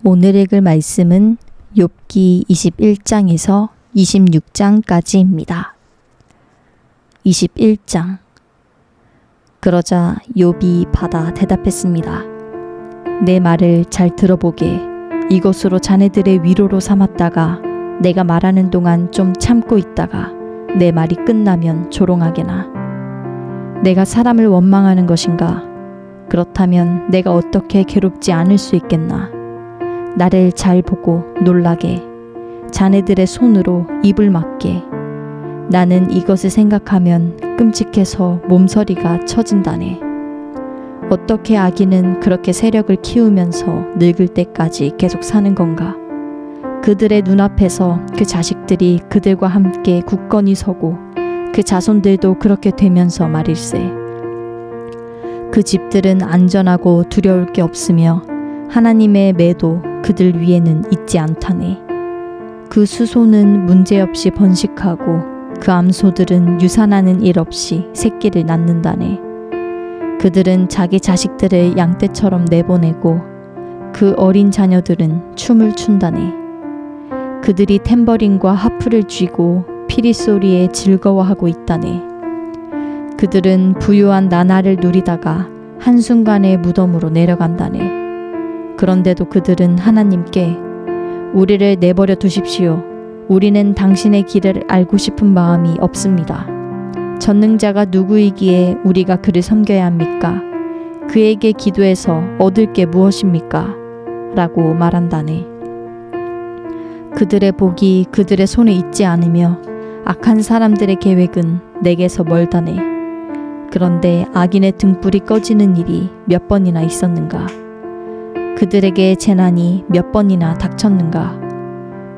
오늘 읽을 말씀은 욥기 21장에서 26장까지입니다. 21장. 그러자 욥이 받아 대답했습니다. 내 말을 잘 들어보게. 이것으로 자네들의 위로로 삼았다가 내가 말하는 동안 좀 참고 있다가 내 말이 끝나면 조롱하게나. 내가 사람을 원망하는 것인가? 그렇다면 내가 어떻게 괴롭지 않을 수 있겠나? 나를 잘 보고 놀라게. 자네들의 손으로 입을 막게. 나는 이것을 생각하면 끔찍해서 몸서리가 처진다네. 어떻게 아기는 그렇게 세력을 키우면서 늙을 때까지 계속 사는 건가? 그들의 눈앞에서 그 자식들이 그들과 함께 굳건히 서고 그 자손들도 그렇게 되면서 말일세. 그 집들은 안전하고 두려울 게 없으며 하나님의 매도 그들 위에는 있지 않다네. 그 수소는 문제없이 번식하고 그 암소들은 유산하는 일 없이 새끼를 낳는다네. 그들은 자기 자식들을 양떼처럼 내보내고 그 어린 자녀들은 춤을 춘다네. 그들이 탬버린과 하프를 쥐고 피리 소리에 즐거워하고 있다네. 그들은 부유한 나날을 누리다가 한순간에 무덤으로 내려간다네. 그런데도 그들은 하나님께 우리를 내버려 두십시오. 우리는 당신의 길을 알고 싶은 마음이 없습니다. 전능자가 누구이기에 우리가 그를 섬겨야 합니까? 그에게 기도해서 얻을 게 무엇입니까? 라고 말한다네. 그들의 복이 그들의 손에 있지 않으며 악한 사람들의 계획은 내게서 멀다네. 그런데 악인의 등불이 꺼지는 일이 몇 번이나 있었는가? 그들에게 재난이 몇 번이나 닥쳤는가?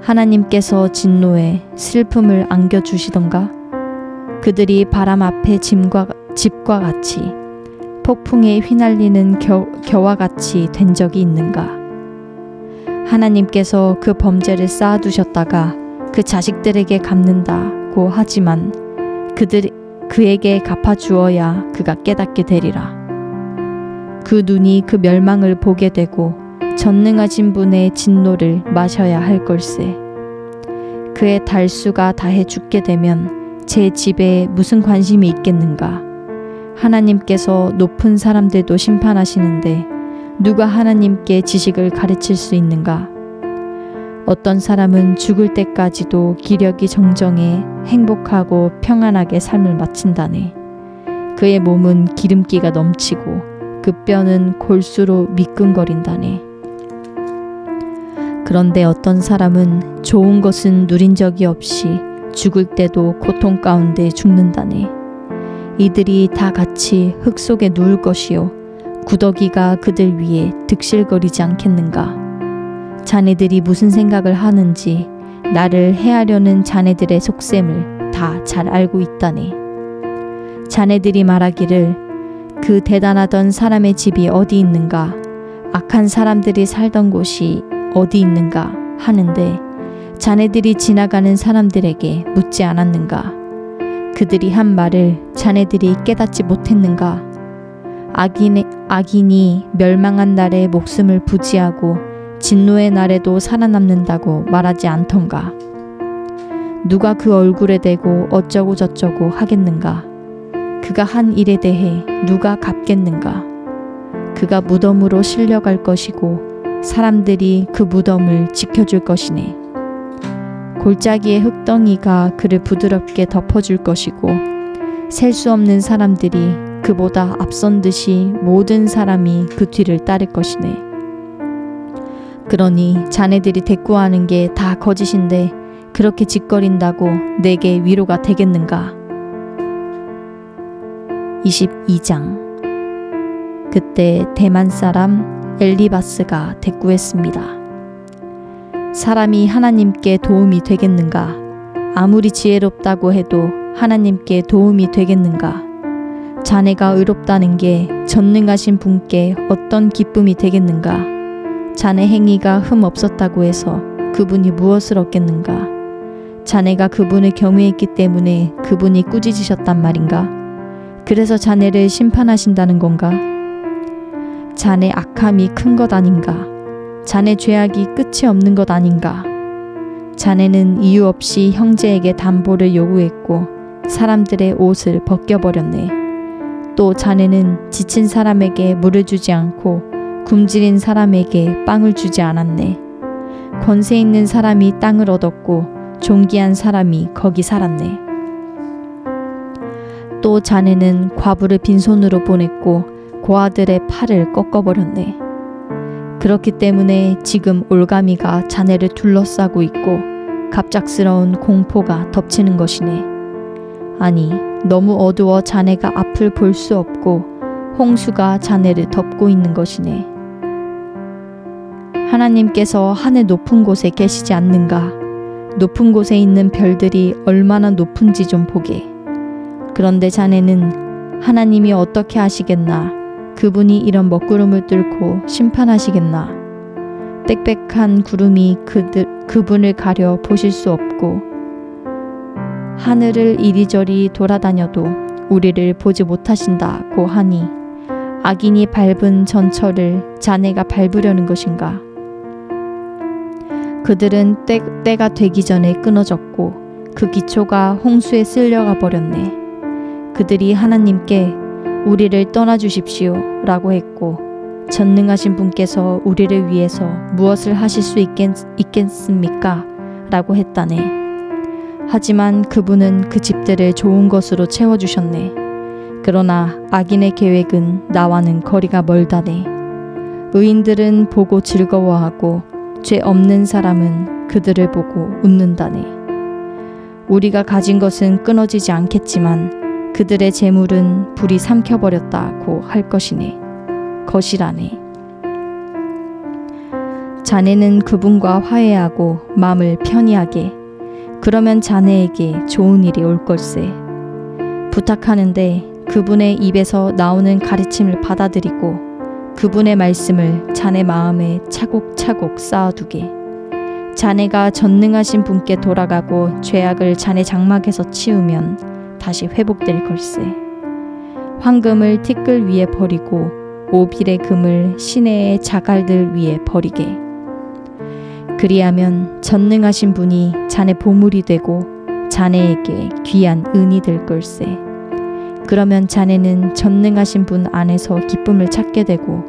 하나님께서 진노에 슬픔을 안겨주시던가? 그들이 바람 앞에 집과 같이 폭풍에 휘날리는 겨와 같이 된 적이 있는가? 하나님께서 그 범죄를 쌓아두셨다가 그 자식들에게 갚는다고 하지만 그에게 갚아주어야 그가 깨닫게 되리라. 그 눈이 그 멸망을 보게 되고 전능하신 분의 진노를 마셔야 할 걸세. 그의 달수가 다해 죽게 되면 제 집에 무슨 관심이 있겠는가? 하나님께서 높은 사람들도 심판하시는데 누가 하나님께 지식을 가르칠 수 있는가? 어떤 사람은 죽을 때까지도 기력이 정정해 행복하고 평안하게 삶을 마친다네. 그의 몸은 기름기가 넘치고 그 뼈는 골수로 미끈거린다네. 그런데 어떤 사람은 좋은 것은 누린 적이 없이 죽을 때도 고통 가운데 죽는다네. 이들이 다 같이 흙 속에 누울 것이요 구더기가 그들 위에 득실거리지 않겠는가? 자네들이 무슨 생각을 하는지 나를 해하려는 자네들의 속셈을 다 잘 알고 있다네. 자네들이 말하기를 그 대단하던 사람의 집이 어디 있는가? 악한 사람들이 살던 곳이 어디 있는가? 하는데 자네들이 지나가는 사람들에게 묻지 않았는가? 그들이 한 말을 자네들이 깨닫지 못했는가? 악인이 멸망한 날에 목숨을 부지하고 진노의 날에도 살아남는다고 말하지 않던가? 누가 그 얼굴에 대고 어쩌고 저쩌고 하겠는가? 그가 한 일에 대해 누가 갚겠는가? 그가 무덤으로 실려갈 것이고 사람들이 그 무덤을 지켜줄 것이네. 골짜기의 흙덩이가 그를 부드럽게 덮어줄 것이고 셀 수 없는 사람들이 그보다 앞선 듯이 모든 사람이 그 뒤를 따를 것이네. 그러니 자네들이 대꾸하는 게 다 거짓인데 그렇게 짓거린다고 내게 위로가 되겠는가? 22장. 그때 대만 사람 엘리바스가 대꾸했습니다. 사람이 하나님께 도움이 되겠는가? 아무리 지혜롭다고 해도 하나님께 도움이 되겠는가? 자네가 의롭다는 게 전능하신 분께 어떤 기쁨이 되겠는가? 자네 행위가 흠 없었다고 해서 그분이 무엇을 얻겠는가? 자네가 그분을 경외했기 때문에 그분이 꾸짖으셨단 말인가? 그래서 자네를 심판하신다는 건가? 자네 악함이 큰 것 아닌가? 자네 죄악이 끝이 없는 것 아닌가? 자네는 이유 없이 형제에게 담보를 요구했고 사람들의 옷을 벗겨버렸네. 또 자네는 지친 사람에게 물을 주지 않고 굶주린 사람에게 빵을 주지 않았네. 권세 있는 사람이 땅을 얻었고 존귀한 사람이 거기 살았네. 또 자네는 과부를 빈손으로 보냈고 고아들의 팔을 꺾어버렸네. 그렇기 때문에 지금 올가미가 자네를 둘러싸고 있고 갑작스러운 공포가 덮치는 것이네. 아니, 너무 어두워 자네가 앞을 볼 수 없고 홍수가 자네를 덮고 있는 것이네. 하나님께서 하늘 높은 곳에 계시지 않는가? 높은 곳에 있는 별들이 얼마나 높은지 좀 보게. 그런데 자네는 하나님이 어떻게 하시겠나? 그분이 이런 먹구름을 뚫고 심판하시겠나? 빽빽한 구름이 그분을 가려 보실 수 없고 하늘을 이리저리 돌아다녀도 우리를 보지 못하신다고 하니 악인이 밟은 전철을 자네가 밟으려는 것인가? 그들은 때가 되기 전에 끊어졌고 그 기초가 홍수에 쓸려가 버렸네. 그들이 하나님께 우리를 떠나주십시오 라고 했고 전능하신 분께서 우리를 위해서 무엇을 하실 수 있겠습니까? 라고 했다네. 하지만 그분은 그 집들을 좋은 것으로 채워주셨네. 그러나 악인의 계획은 나와는 거리가 멀다네. 의인들은 보고 즐거워하고 죄 없는 사람은 그들을 보고 웃는다네. 우리가 가진 것은 끊어지지 않겠지만 그들의 재물은 불이 삼켜버렸다고 할 것이네. 것이라네. 자네는 그분과 화해하고 마음을 편히하게. 그러면 자네에게 좋은 일이 올 걸세. 부탁하는데 그분의 입에서 나오는 가르침을 받아들이고 그분의 말씀을 자네 마음에 차곡차곡 쌓아두게. 자네가 전능하신 분께 돌아가고 죄악을 자네 장막에서 치우면 다시 회복될 걸세. 황금을 티끌 위에 버리고 오빌의 금을 시내의 자갈들 위에 버리게. 그리하면 전능하신 분이 자네 보물이 되고 자네에게 귀한 은이 될 걸세. 그러면 자네는 전능하신 분 안에서 기쁨을 찾게 되고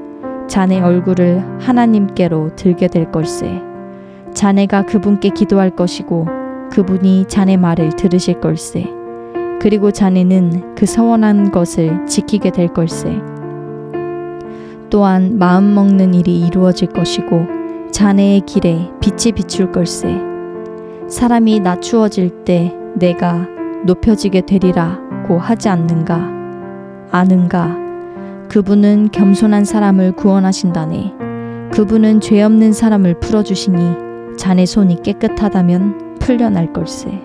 자네 얼굴을 하나님께로 들게 될 걸세. 자네가 그분께 기도할 것이고 그분이 자네 말을 들으실 걸세. 그리고 자네는 그 서원한 것을 지키게 될 걸세. 또한 마음먹는 일이 이루어질 것이고 자네의 길에 빛이 비출 걸세. 사람이 낮추어질 때 내가 높여지게 되리라고 하지 않는가? 아는가? 그분은 겸손한 사람을 구원하신다네. 그분은 죄 없는 사람을 풀어주시니 자네 손이 깨끗하다면 풀려날 걸세.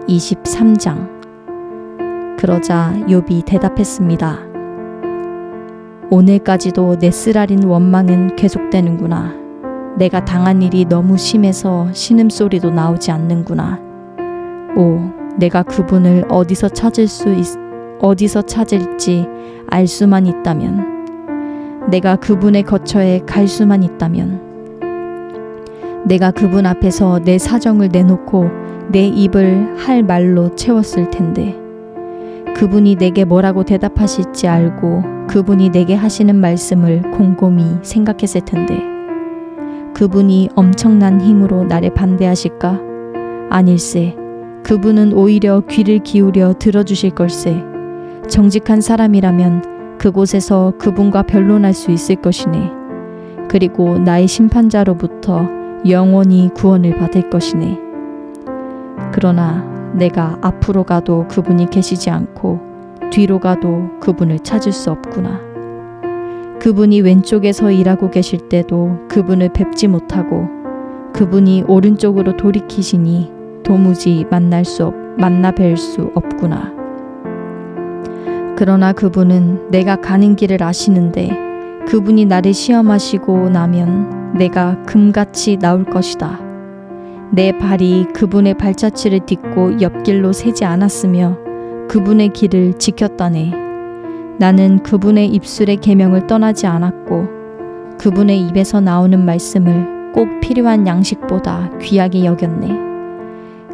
23장. 그러자 욥이 대답했습니다. 오늘까지도 내 쓰라린 원망은 계속되는구나. 내가 당한 일이 너무 심해서 신음소리도 나오지 않는구나. 오, 내가 그분을 어디서 찾을지 알 수만 있다면, 내가 그분의 거처에 갈 수만 있다면, 내가 그분 앞에서 내 사정을 내놓고 내 입을 할 말로 채웠을 텐데, 그분이 내게 뭐라고 대답하실지 알고 그분이 내게 하시는 말씀을 곰곰이 생각했을 텐데, 그분이 엄청난 힘으로 나를 반대하실까? 아닐세. 그분은 오히려 귀를 기울여 들어주실 걸세. 정직한 사람이라면 그곳에서 그분과 변론할 수 있을 것이네. 그리고 나의 심판자로부터 영원히 구원을 받을 것이네. 그러나 내가 앞으로 가도 그분이 계시지 않고 뒤로 가도 그분을 찾을 수 없구나. 그분이 왼쪽에서 일하고 계실 때도 그분을 뵙지 못하고 그분이 오른쪽으로 돌이키시니 도무지 만나 뵐 수 없구나. 그러나 그분은 내가 가는 길을 아시는데 그분이 나를 시험하시고 나면 내가 금같이 나올 것이다. 내 발이 그분의 발자취를 딛고 옆길로 새지 않았으며 그분의 길을 지켰다네. 나는 그분의 입술의 계명을 떠나지 않았고 그분의 입에서 나오는 말씀을 꼭 필요한 양식보다 귀하게 여겼네.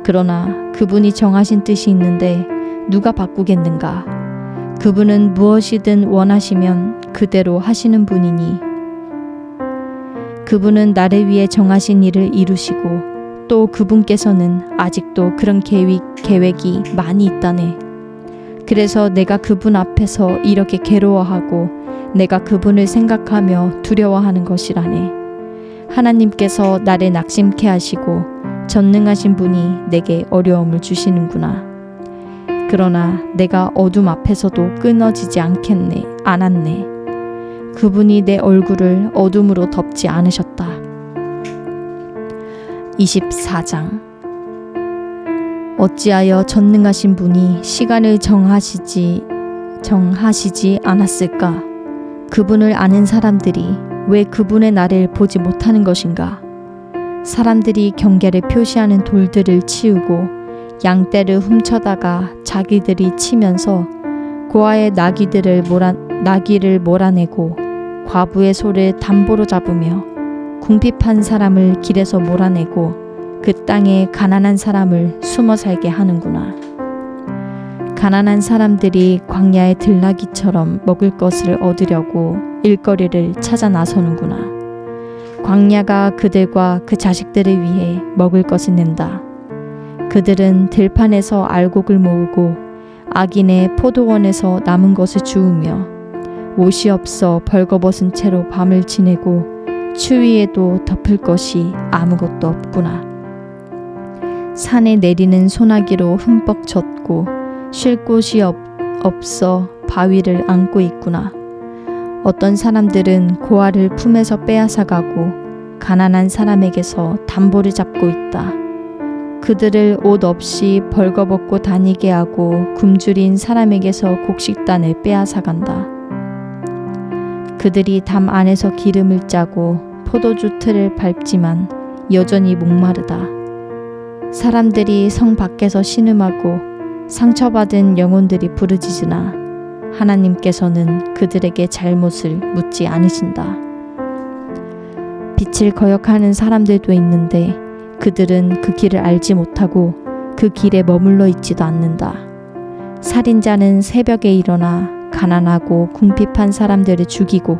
그러나 그분이 정하신 뜻이 있는데 누가 바꾸겠는가? 그분은 무엇이든 원하시면 그대로 하시는 분이니 그분은 나를 위해 정하신 일을 이루시고 또 그분께서는 아직도 그런 계획이 많이 있다네. 그래서 내가 그분 앞에서 이렇게 괴로워하고 내가 그분을 생각하며 두려워하는 것이라네. 하나님께서 나를 낙심케 하시고 전능하신 분이 내게 어려움을 주시는구나. 그러나 내가 어둠 앞에서도 끊어지지 않았네. 그분이 내 얼굴을 어둠으로 덮지 않으셨다. 24장. 어찌하여 전능하신 분이 시간을 정하시지 않았을까? 그분을 아는 사람들이 왜 그분의 날을 보지 못하는 것인가? 사람들이 경계를 표시하는 돌들을 치우고 양떼를 훔쳐다가 자기들이 치면서 고아의 나귀를 몰아내고 과부의 소를 담보로 잡으며 궁핍한 사람을 길에서 몰아내고 그 땅에 가난한 사람을 숨어 살게 하는구나. 가난한 사람들이 광야의 들나귀처럼 먹을 것을 얻으려고 일거리를 찾아 나서는구나. 광야가 그들과 그 자식들을 위해 먹을 것을 낸다. 그들은 들판에서 알곡을 모으고 악인의 포도원에서 남은 것을 주우며 옷이 없어 벌거벗은 채로 밤을 지내고 추위에도 덮을 것이 아무것도 없구나. 산에 내리는 소나기로 흠뻑 젖고 쉴 곳이 없어 바위를 안고 있구나. 어떤 사람들은 고아를 품에서 빼앗아가고 가난한 사람에게서 담보를 잡고 있다. 그들을 옷 없이 벌거벗고 다니게 하고 굶주린 사람에게서 곡식단을 빼앗아간다. 그들이 담 안에서 기름을 짜고 포도주 틀을 밟지만 여전히 목마르다. 사람들이 성 밖에서 신음하고 상처받은 영혼들이 부르짖으나 하나님께서는 그들에게 잘못을 묻지 않으신다. 빛을 거역하는 사람들도 있는데 그들은 그 길을 알지 못하고 그 길에 머물러 있지도 않는다. 살인자는 새벽에 일어나 가난하고 궁핍한 사람들을 죽이고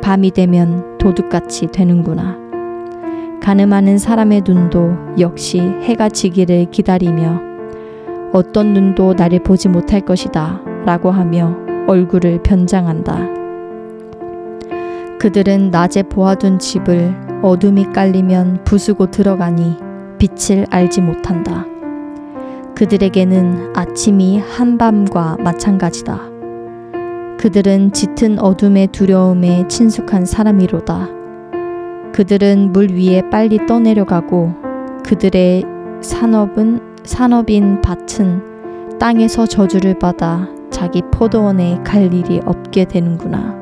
밤이 되면 도둑같이 되는구나. 가늠하는 사람의 눈도 역시 해가 지기를 기다리며 어떤 눈도 나를 보지 못할 것이다 라고 하며 얼굴을 변장한다. 그들은 낮에 보아둔 집을 어둠이 깔리면 부수고 들어가니 빛을 알지 못한다. 그들에게는 아침이 한밤과 마찬가지다. 그들은 짙은 어둠의 두려움에 친숙한 사람이로다. 그들은 물 위에 빨리 떠내려가고 그들의 산업인 밭은 땅에서 저주를 받아 자기 포도원에 갈 일이 없게 되는구나.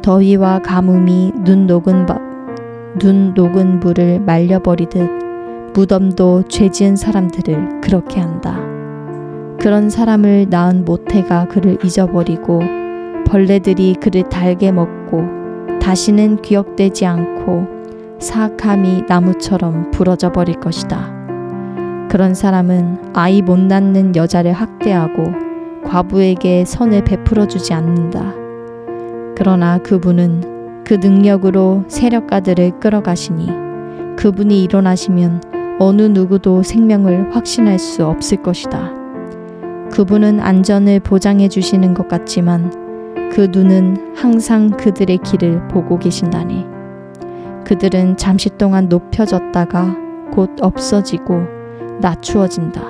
더위와 가뭄이 눈 녹은 물을 말려버리듯 무덤도 죄지은 사람들을 그렇게 한다. 그런 사람을 낳은 모태가 그를 잊어버리고 벌레들이 그를 달게 먹고 다시는 기억되지 않고 사악함이 나무처럼 부러져 버릴 것이다. 그런 사람은 아이 못 낳는 여자를 학대하고 과부에게 선을 베풀어 주지 않는다. 그러나 그분은 그 능력으로 세력가들을 끌어가시니 그분이 일어나시면 어느 누구도 생명을 확신할 수 없을 것이다. 그분은 안전을 보장해 주시는 것 같지만 그 눈은 항상 그들의 길을 보고 계신다네. 그들은 잠시 동안 높여졌다가 곧 없어지고 낮추어진다.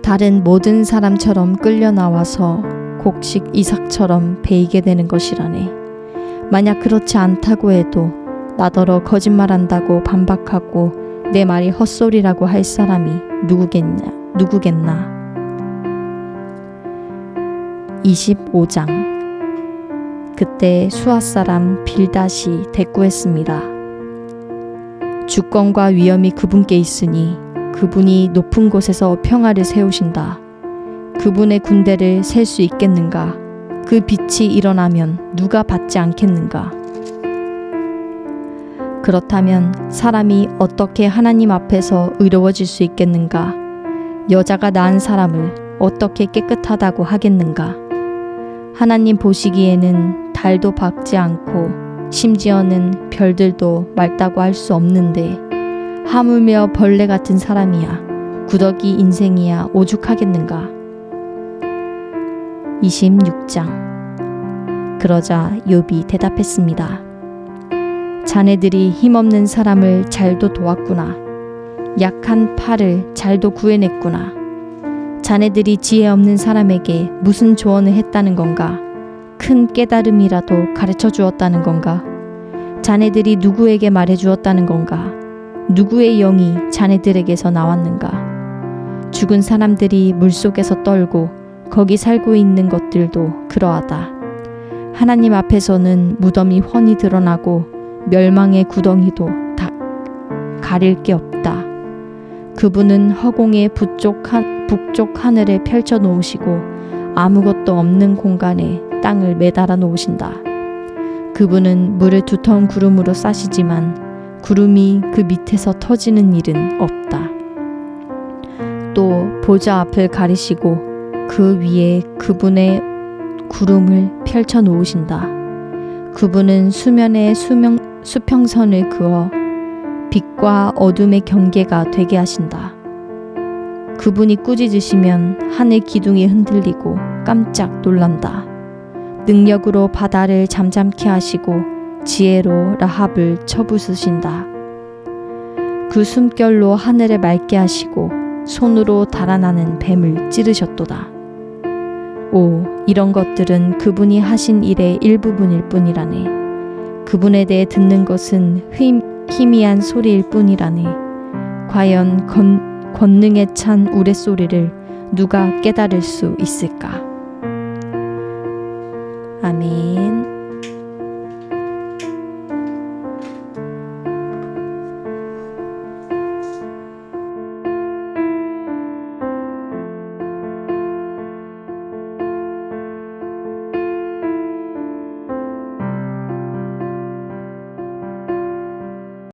다른 모든 사람처럼 끌려 나와서 곡식 이삭처럼 베이게 되는 것이라네. 만약 그렇지 않다고 해도 나더러 거짓말한다고 반박하고 내 말이 헛소리라고 할 사람이 누구겠나. 25장. 그때 수아 사람 빌닷이 대꾸했습니다. 주권과 위엄이 그분께 있으니 그분이 높은 곳에서 평화를 세우신다. 그분의 군대를 셀 수 있겠는가? 그 빛이 일어나면 누가 받지 않겠는가? 그렇다면 사람이 어떻게 하나님 앞에서 의로워질 수 있겠는가? 여자가 낳은 사람을 어떻게 깨끗하다고 하겠는가? 하나님 보시기에는 달도 밝지 않고 심지어는 별들도 맑다고 할 수 없는데 하물며 벌레 같은 사람이야 구더기 인생이야 오죽하겠는가. 26장. 그러자 욥이 대답했습니다. 자네들이 힘없는 사람을 잘도 도왔구나. 약한 팔을 잘도 구해냈구나. 자네들이 지혜 없는 사람에게 무슨 조언을 했다는 건가? 큰 깨달음이라도 가르쳐 주었다는 건가? 자네들이 누구에게 말해 주었다는 건가? 누구의 영이 자네들에게서 나왔는가? 죽은 사람들이 물속에서 떨고 거기 살고 있는 것들도 그러하다. 하나님 앞에서는 무덤이 훤히 드러나고 멸망의 구덩이도 다 가릴 게 없다. 그분은 허공의 북쪽 하늘에 펼쳐 놓으시고 아무것도 없는 공간에 땅을 매달아 놓으신다. 그분은 물을 두터운 구름으로 싸시지만 구름이 그 밑에서 터지는 일은 없다. 또 보좌 앞을 가리시고 그 위에 그분의 구름을 펼쳐 놓으신다. 그분은 수면에 수평선을 그어 빛과 어둠의 경계가 되게 하신다. 그분이 꾸짖으시면 하늘 기둥이 흔들리고 깜짝 놀란다. 능력으로 바다를 잠잠케 하시고 지혜로 라합을 쳐부수신다. 그 숨결로 하늘을 맑게 하시고 손으로 달아나는 뱀을 찌르셨도다. 오, 이런 것들은 그분이 하신 일의 일부분일 뿐이라네. 그분에 대해 듣는 것은 희미한 소리일 뿐이라네. 과연 권능에 찬 우레소리를 누가 깨달을 수 있을까? 아멘.